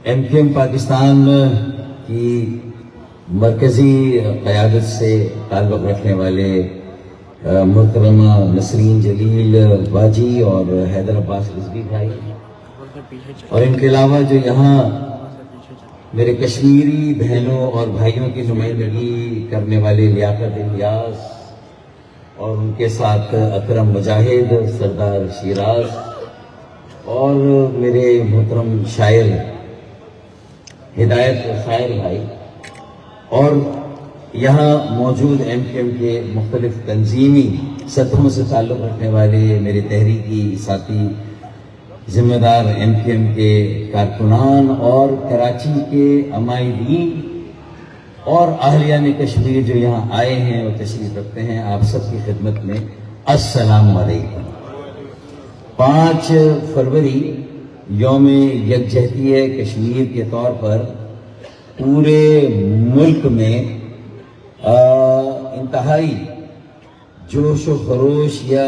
MQM Pakistan کی مرکزی قیادت سے تعلق رکھنے والے محترمہ نسرین جلیل باجی اور حیدر عباس رضوی بھائی، اور ان کے علاوہ جو یہاں میرے کشمیری بہنوں اور بھائیوں کی نمائندگی کرنے والے لیاقت الیاس اور ان کے ساتھ اکرم مجاہد، سردار شیراز اور میرے محترم شاعر ہدایت خیر بھائی، اور یہاں موجود MQM کے مختلف تنظیمی سطحوں سے تعلق رکھنے والے میرے تحریکی ساتھی، ذمہ دار MQM کے کارکنان اور کراچی کے عمائدین اور اہلیان کشمیر جو یہاں آئے ہیں اور تشریف رکھتے ہیں، آپ سب کی خدمت میں السلام علیکم۔ 5 فروری یوم یکجہتی کشمیر کے طور پر پورے ملک میں انتہائی جوش و خروش یا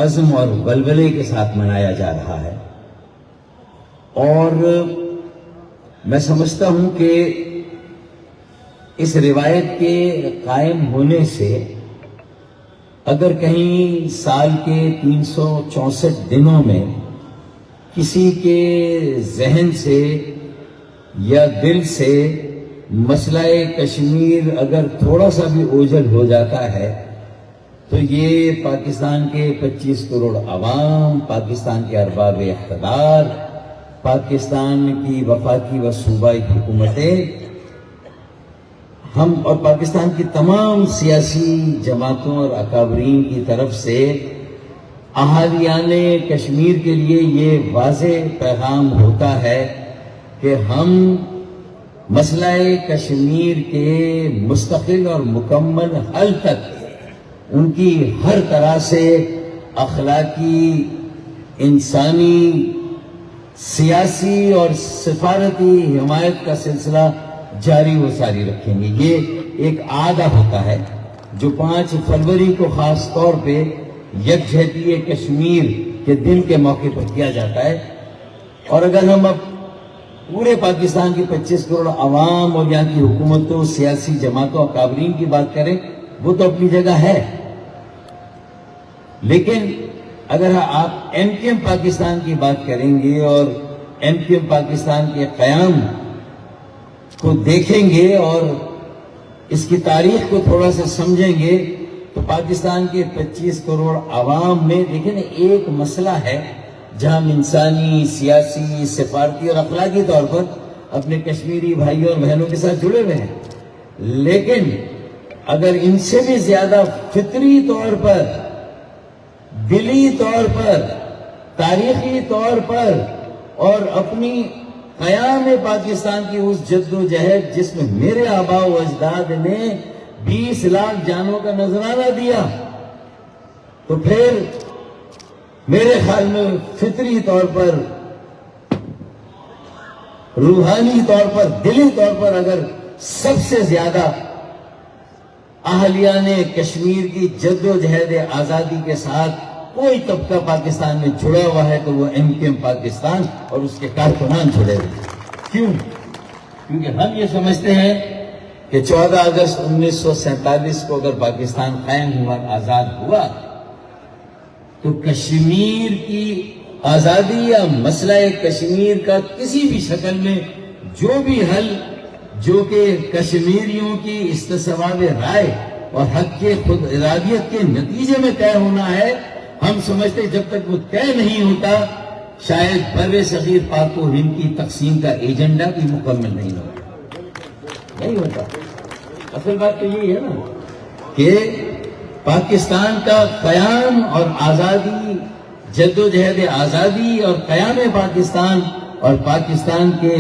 عزم اور ولولے کے ساتھ منایا جا رہا ہے، اور میں سمجھتا ہوں کہ اس روایت کے قائم ہونے سے اگر کہیں سال کے 364 دنوں میں کسی کے ذہن سے یا دل سے مسئلہ کشمیر اگر تھوڑا سا بھی اوجھل ہو جاتا ہے تو یہ پاکستان کے 25 کروڑ عوام، پاکستان کے ارباب اقتدار، پاکستان کی وفاقی و صوبائی حکومتیں، ہم اور پاکستان کی تمام سیاسی جماعتوں اور اکابرین کی طرف سے اہالیان کشمیر کے لیے یہ واضح پیغام ہوتا ہے کہ ہم مسئلہ کشمیر کے مستقل اور مکمل حل تک ان کی ہر طرح سے اخلاقی، انسانی، سیاسی اور سفارتی حمایت کا سلسلہ جاری و ساری رکھیں گے۔ یہ ایک عادہ ہوتا ہے جو 5 فروری کو خاص طور پہ یکجہتی کشمیر کے دن کے موقع پر کیا جاتا ہے، اور اگر ہم اب پورے پاکستان کی 25 کروڑ عوام اور یہاں کی حکومتوں، سیاسی جماعتوں اور کابرین کی بات کریں، وہ تو اپنی جگہ ہے، لیکن اگر آپ MQM پاکستان کی بات کریں گے اور MQM پاکستان کے قیام کو دیکھیں گے اور اس کی تاریخ کو تھوڑا سا سمجھیں گے تو پاکستان کے 25 کروڑ عوام میں دیکھیں ایک مسئلہ ہے جہاں ہم انسانی، سیاسی، سفارتی اور اخلاقی طور پر اپنے کشمیری بھائیوں اور بہنوں کے ساتھ جڑے ہوئے ہیں، لیکن اگر ان سے بھی زیادہ فطری طور پر، دلی طور پر، تاریخی طور پر اور اپنی قیام پاکستان کی اس جد و جہد جس میں میرے آباء و اجداد نے 20 لاکھ جانوں کا نذرانہ دیا، تو پھر میرے خیال میں فطری طور پر، روحانی طور پر، دلی طور پر اگر سب سے زیادہ اہلیان کشمیر کی جد و جہد آزادی کے ساتھ کوئی طبقہ پاکستان میں جڑا ہوا ہے تو وہ MQM پاکستان اور اس کے کارکنان جڑے ہوئے ہیں۔ کیوں؟ کیونکہ ہم یہ سمجھتے ہیں کہ 14 اگست 1947 کو اگر پاکستان قائم ہوا، آزاد ہوا، تو کشمیر کی آزادی یا مسئلہ کشمیر کا کسی بھی شکل میں جو بھی حل جو کہ کشمیریوں کی استصواب رائے اور حق کے خود ارادیت کے نتیجے میں طے ہونا ہے، ہم سمجھتے جب تک وہ طے نہیں ہوتا شاید بر صغیر پاک و ہند کی تقسیم کا ایجنڈا بھی مکمل نہیں ہوتا۔ اصل بات تو یہی ہے نا کہ پاکستان کا قیام اور آزادی، جد و جہد آزادی اور قیام پاکستان اور پاکستان کے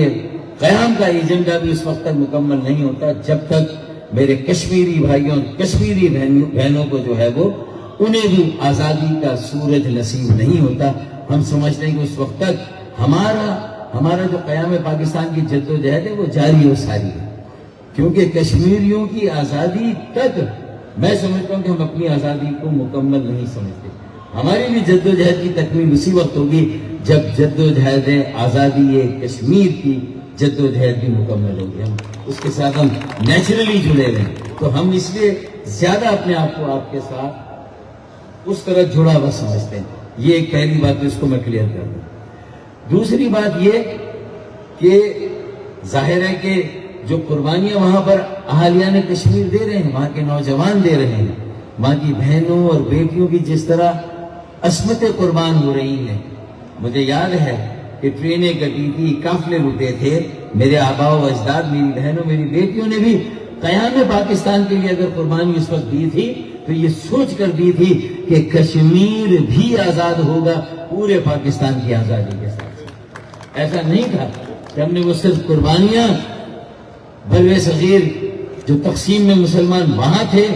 قیام کا ایجنڈا بھی اس وقت تک مکمل نہیں ہوتا جب تک میرے کشمیری بھائیوں، کشمیری بہنوں کو جو ہے وہ انہیں بھی آزادی کا سورج نصیب نہیں ہوتا۔ ہم سمجھتے ہیں کہ اس وقت تک ہمارا جو قیام پاکستان کی جد و جہد ہے وہ جاری و ساری ہے، کیونکہ کشمیریوں کی آزادی تک میں سمجھتا ہوں کہ ہم اپنی آزادی کو مکمل نہیں سمجھتے۔ ہماری بھی جد و جہد کی تکمیل اسی وقت ہوگی جب جدوجہد آزادی کشمیر کی جدوجہد بھی مکمل ہوگی، ہم اس کے ساتھ ہم نیچرلی جڑے ہوئے ہیں، تو ہم اس لیے زیادہ اپنے آپ کو آپ کے ساتھ اس طرح جڑا ہوا سمجھتے ہیں۔ یہ ایک پہلی بات، اس کو میں کلیئر کر دوں۔ دوسری بات یہ کہ ظاہر ہے کہ جو قربانیاں وہاں پر اہالیان کشمیر دے رہے ہیں، وہاں کے نوجوان دے رہے ہیں، وہاں کی بہنوں اور بیٹیوں کی جس طرح عصمتیں قربان ہو رہی ہیں۔ مجھے یاد ہے کہ ٹرینیں کٹی تھی، قافلے رکے تھے، میرے آباء و اجداد، میری بہنوں، میری بیٹیوں نے بھی قیام پاکستان کے لیے اگر قربانی اس وقت دی تھی تو یہ سوچ کر دی تھی کہ کشمیر بھی آزاد ہوگا پورے پاکستان کی آزادی کے ساتھ۔ ایسا نہیں تھا کہ ہم نے وہ صرف قربانیاں بر صغیر جو تقسیم میں مسلمان وہاں تھے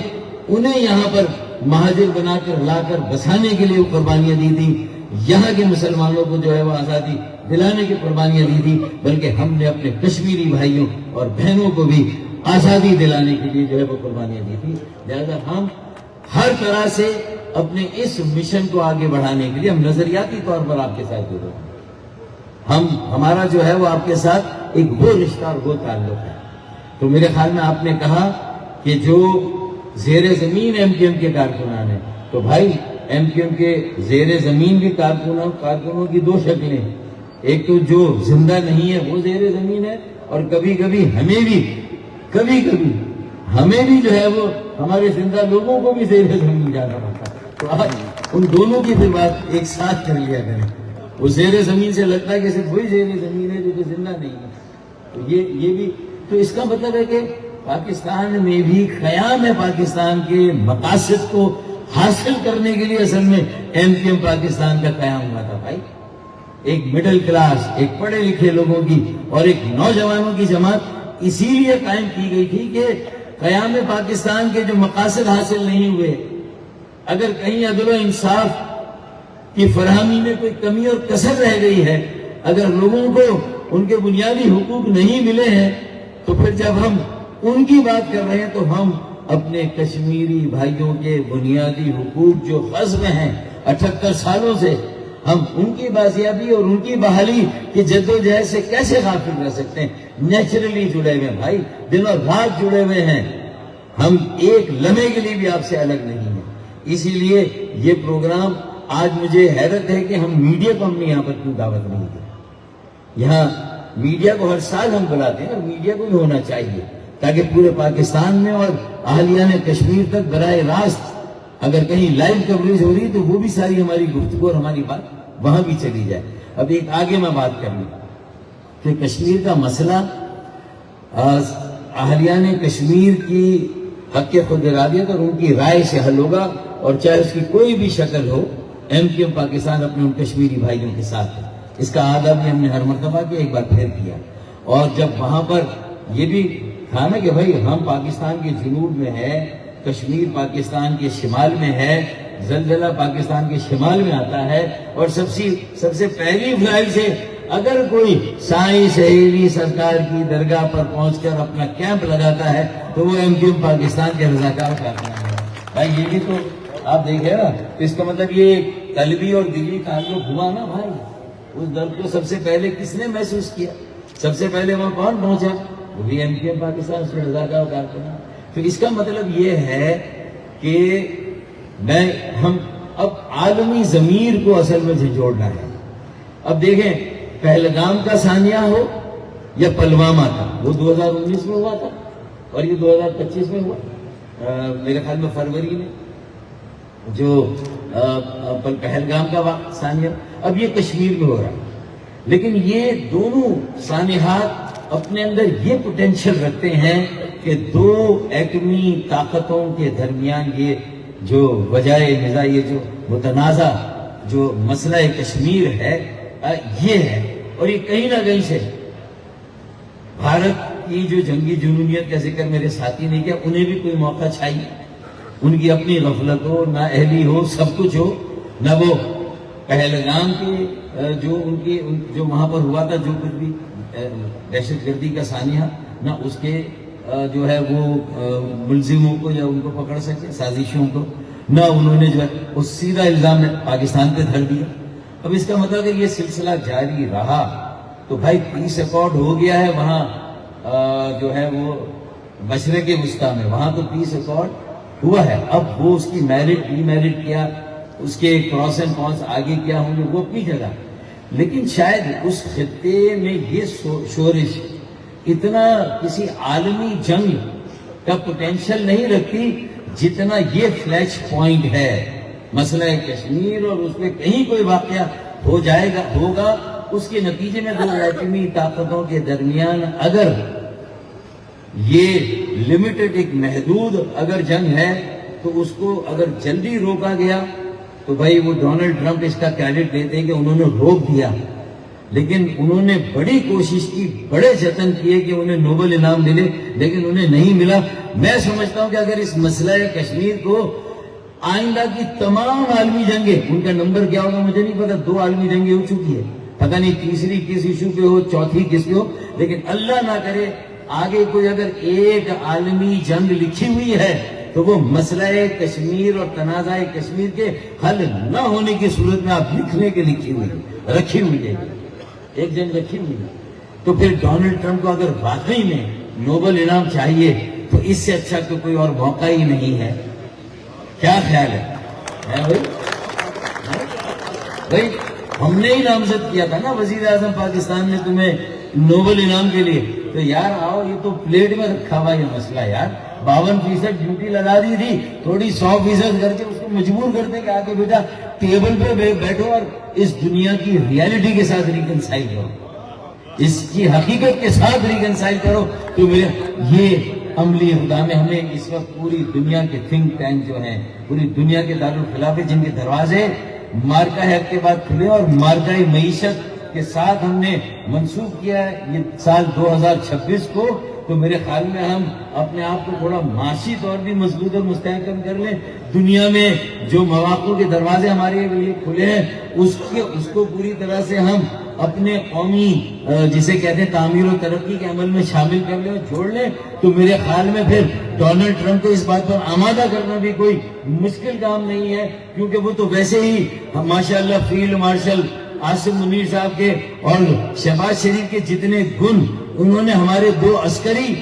انہیں یہاں پر مہاجر بنا کر لا کر بسانے کے لیے وہ قربانیاں دی تھی، یہاں کے مسلمانوں کو جو ہے وہ آزادی دلانے کی قربانیاں دی تھی، بلکہ ہم نے اپنے کشمیری بھائیوں اور بہنوں کو بھی آزادی دلانے کے لیے جو ہے وہ قربانیاں دی تھی۔ لہذا ہم ہر طرح سے اپنے اس مشن کو آگے بڑھانے کے لیے ہم نظریاتی طور پر آپ کے ساتھ جڑے ہیں، ہمارا جو ہے وہ آپ کے ساتھ ایک وہ رشتہ اور وہ تعلق ہے۔ تو میرے خیال میں آپ نے کہا کہ جو زیر زمین ایم کیو ایم کے کارکنان ہیں، تو بھائی ایم کیو ایم کے زیر زمین بھی کارکنوں کی دو شکلیں ہیں، ایک تو جو زندہ نہیں ہے وہ زیر زمین ہے، اور کبھی کبھی ہمیں بھی جو ہے وہ ہمارے زندہ لوگوں کو بھی زیر زمین جانا پڑتا ہے۔ تو آپ ان دونوں کی پھر بات ایک ساتھ کر لیا کریں، وہ زیر زمین سے لگتا ہے کہ صرف وہی زیر زمین ہے جو کہ زندہ نہیں ہے، تو یہ بھی تو اس کا مطلب ہے کہ پاکستان میں بھی قیام پاکستان کے مقاصد کو حاصل کرنے کے لیے اصل میں ایم کیو ایم پاکستان کا قیام ہوا تھا بھائی۔ ایک مڈل کلاس، ایک پڑھے لکھے لوگوں کی اور ایک نوجوانوں کی جماعت اسی لیے قائم کی گئی تھی کہ قیام پاکستان کے جو مقاصد حاصل نہیں ہوئے، اگر کہیں عدل و انصاف کی فراہمی میں کوئی کمی اور کسر رہ گئی ہے، اگر لوگوں کو ان کے بنیادی حقوق نہیں ملے ہیں، تو پھر جب ہم ان کی بات کر رہے ہیں تو ہم اپنے کشمیری بھائیوں کے بنیادی حقوق جو غصب ہیں 78 سالوں سے، ہم ان کی بازیابی اور ان کی بحالی کی جدوجہد سے کیسے غافل رہ سکتے ہیں؟ نیچرلی جڑے ہوئے ہیں بھائی، دن اور رات جڑے ہوئے ہیں، ہم ایک لمحے کے لیے بھی آپ سے الگ نہیں ہیں۔ اسی لیے یہ پروگرام آج مجھے حیرت ہے کہ میڈیا کو ہم نے یہاں پر کیوں دعوت نہیں دی۔ یہاں میڈیا کو ہر سال ہم بلاتے ہیں اور میڈیا کو بھی ہونا چاہیے تاکہ پورے پاکستان میں اور اہالیان کشمیر تک براہ راست اگر کہیں لائیو کوریج ہو رہی تو وہ بھی ساری ہماری گفتگو اور ہماری بات وہاں بھی چلی جائے۔ اب ایک آگے میں بات کر لوں کہ کشمیر کا مسئلہ اہالیان کشمیر کی حق خود ارادیت اور ان کی رائے سے حل ہوگا، اور چاہے اس کی کوئی بھی شکل ہو، ایم کیو ایم پاکستان اپنے ان کشمیری بھائیوں کے ساتھ ہے۔ اس کا اعادہ بھی ہم نے ہر مرتبہ کیا، ایک بار پھر کیا، اور جب وہاں پر یہ بھی تھا نا کہ بھائی ہم پاکستان کے جنوب میں ہے، کشمیر پاکستان کے شمال میں ہے، زلزلہ پاکستان کے شمال میں آتا ہے، اور سب سے پہلی فلائٹ سے اگر کوئی سائیں سہیلی سرکار کی درگاہ پر پہنچ کر اپنا کیمپ لگاتا ہے تو وہ ایم کیو ایم پاکستان کے رضاکار کارکنان ہے۔ بھائی یہ بھی تو آپ دیکھیں نا، اس کا مطلب یہ قلبی اور دلی تعلق ہوا نا بھائی۔ اس درد کو سب سے پہلے کس نے محسوس کیا؟ سب سے پہلے وہاں کون پہنچا؟ وہ بھی ایم کیو ایم پاکستان سے رضاکار کارکنان۔ تو اس کا مطلب یہ ہے کہ ہم اب عالمی ضمیر کو اصل میں جوڑنا ہے۔ اب دیکھیں پہلگام کا ثانیہ ہو یا پلوامہ کا، وہ 2019 میں ہوا تھا اور یہ 2025 میں ہوا، میرے خیال میں فروری میں، جو پہلگام کا ثانیہ، اب یہ کشمیر میں ہو رہا ہے۔ لیکن یہ دونوں سانحات اپنے اندر یہ پوٹینشل رکھتے ہیں کہ دو ایٹمی طاقتوں کے درمیان یہ جو وجہ نزاع، یہ جو متنازع جو مسئلہ کشمیر ہے، یہ ہے، اور یہ کہیں نہ کہیں سے بھارت کی جو جنگی جنونیت کا ذکر میرے ساتھی نے کیا، انہیں بھی کوئی موقع چاہیے، ان کی اپنی غفلت ہو، نہ اہلی ہو، سب کچھ ہو، نہ وہ پہلگام کے جو وہاں پر ہوا تھا جو کچھ بھی دہشت گردی کا سانحہ، نہ اس کے جو ہے وہ ملزموں کو یا ان کو پکڑ سکے، سازشوں کو، نہ انہوں نے جو ہے اس سیدھا الزام پاکستان پہ دھر دیا۔ اب اس کا مطلب اگر یہ سلسلہ جاری رہا تو بھائی پیس ایکارڈ ہو گیا ہے وہاں جو ہے وہ مشرق وسطیٰ میں، وہاں تو پیس ایکارڈ ہوا ہے. اب وہ اس کی میرٹ ڈی میرٹ کیا، اس کے کراس اینڈ کونس آگے کیا ہوں گے وہ اپنی جگہ، لیکن شاید اس خطے میں یہ شورش اتنا کسی عالمی جنگ کا پوٹینشل نہیں رکھتی جتنا یہ فلیش پوائنٹ ہے مسئلہ کشمیر، اور اس میں کہیں کوئی واقعہ ہو جائے گا ہوگا، اس کے نتیجے میں دو ایٹمی طاقتوں کے درمیان اگر یہ لمیٹڈ ایک محدود اگر جنگ ہے تو اس کو اگر جلدی روکا گیا تو بھائی وہ ڈونلڈ ٹرمپ اس کا کریڈٹ لیتے ہیں کہ انہوں نے روک دیا، لیکن انہوں نے بڑی کوشش کی، بڑے جتن کیے کہ انہیں نوبل انعام ملے، لیکن انہیں نہیں ملا. میں سمجھتا ہوں کہ اگر اس مسئلہ کشمیر کو آئندہ کی تمام عالمی جنگیں، ان کا نمبر کیا ہوگا مجھے نہیں پتا، 2 عالمی جنگیں ہو چکی ہے، پتہ نہیں تیسری کس ایشو پہ ہو، چوتھی کس پہ ہو، لیکن اللہ نہ کرے آگے کوئی اگر ایک عالمی جنگ لکھی ہوئی ہے تو وہ مسئلہ کشمیر اور تنازع کشمیر کے حل نہ ہونے کی صورت میں آپ لکھنے کے لکھی ہوئی رکھی ہوئی ہے، ایک جنگ رکھی ہوئی ہے. تو پھر ڈونلڈ ٹرمپ کو اگر واقعی میں نوبل انعام چاہیے تو اس سے اچھا تو کوئی اور موقع ہی نہیں ہے. کیا خیال ہے بھائی؟ ہم نے ہی نامزد کیا تھا نا وزیر اعظم پاکستان نے تمہیں نوبل انعام کے لیے، تو یار آؤ، یہ تو پلیٹ میں رکھا ہوا یہ مسئلہ یار. 52% ڈیوٹی لگا دی تھی، تھوڑی 100% کر کے اس کو مجبور کرتے کہ آگے بیٹا ٹیبل پہ بیٹھو اور اس دنیا کی ریالٹی کے ساتھ ریکنسائل کرو، اس کی حقیقت کے ساتھ ریکنسائل کرو. تو یہ عملی خدا میں ہمیں اس وقت پوری دنیا کے تھنک ٹینک جو ہیں، پوری دنیا کے دارالخلافے جن کے دروازے مارکا ایکٹ کے بعد کھلے اور مارکہ معیشت کے ساتھ ہم نے منسوخ کیا ہے یہ سال 2026 کو، تو میرے خیال میں ہم اپنے آپ کو تھوڑا معاشی طور بھی مضبوط اور مستحکم کر لیں. دنیا میں جو مواقع کے دروازے ہمارے لیے کھلے ہیں اس کو پوری طرح سے ہم اپنے قومی جسے کہتے ہیں تعمیر و ترقی کے عمل میں شامل کر لیں اور جوڑ لیں. تو میرے خیال میں پھر ڈونلڈ ٹرمپ کو اس بات پر آمادہ کرنا بھی کوئی مشکل کام نہیں ہے، کیونکہ وہ تو ویسے ہی ماشاءاللہ فیلڈ مارشل عاصم منیر صاحب کے اور شہباز شریف کے جتنے گن انہوں نے ہمارے 2 عسکری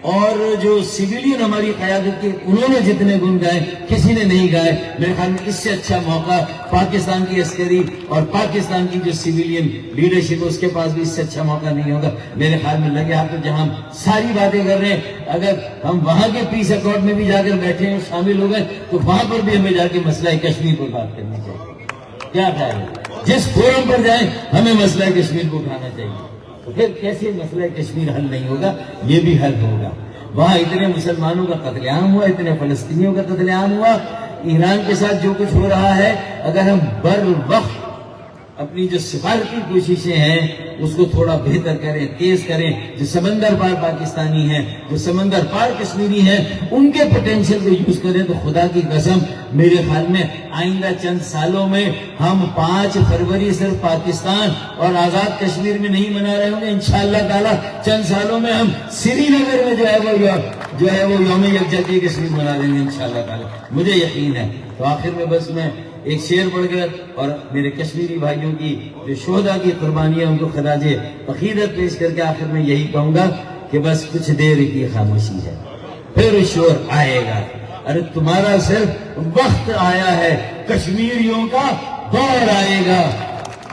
اور جو سیویلین ہماری قیادت کے انہوں نے جتنے گن گائے کسی نے نہیں گائے. میرے خیال میں اس سے اچھا موقع پاکستان کی عسکری اور پاکستان کی جو سیویلین لیڈرشپ اس کے پاس بھی اس سے اچھا موقع نہیں ہوگا. میرے خیال میں لگے آپ جہاں ہم ساری باتیں کر رہے ہیں، اگر ہم وہاں کے پیس ایکارڈ میں بھی جا کر بیٹھے ہیں شامل ہو گئے تو وہاں پر بھی ہمیں جا کے مسئلہ کشمیر پر بات کرنی چاہیے. کیا خیال ہے؟ جس فورم پر جائیں ہمیں مسئلہ کشمیر کو اٹھانا چاہیے. تو پھر کیسے مسئلہ کشمیر حل نہیں ہوگا؟ یہ بھی حل ہوگا. وہاں اتنے مسلمانوں کا قتل عام ہوا، اتنے فلسطینیوں کا قتل عام ہوا، ایران کے ساتھ جو کچھ ہو رہا ہے، اگر ہم بر وقت اپنی جو سفارتی کوششیں ہیں اس کو تھوڑا بہتر کریں، تیز کریں، جو سمندر پار پاکستانی ہیں، جو سمندر پار کشمیری ہیں، ان کے پوٹینشل کو یوز کریں، تو خدا کی قسم میرے خیال میں آئندہ چند سالوں میں ہم 5 فروری صرف پاکستان اور آزاد کشمیر میں نہیں منا رہے ہوں گے. انشاءاللہ تعالی چند سالوں میں ہم سری نگر میں جو ہے وہ یوم یکجہتی کشمیر منا لیں گے انشاءاللہ تعالی، مجھے یقین ہے. تو آخر میں بس میں ایک شعر پڑھ کر اور میرے کشمیری بھائیوں کی جو شہداء کی قربانیاں ان کو خراج عقیدت پیش کر کے آخر میں یہی کہوں گا کہ بس کچھ دیر کی خاموشی ہے، پھر شور آئے گا. ارے تمہارا صرف وقت آیا ہے، کشمیریوں کا دور آئے گا.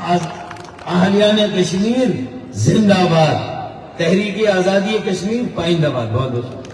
اہلیان کشمیر زندہ باد، تحریک آزادی کشمیر پائندہ باد. بہت بہت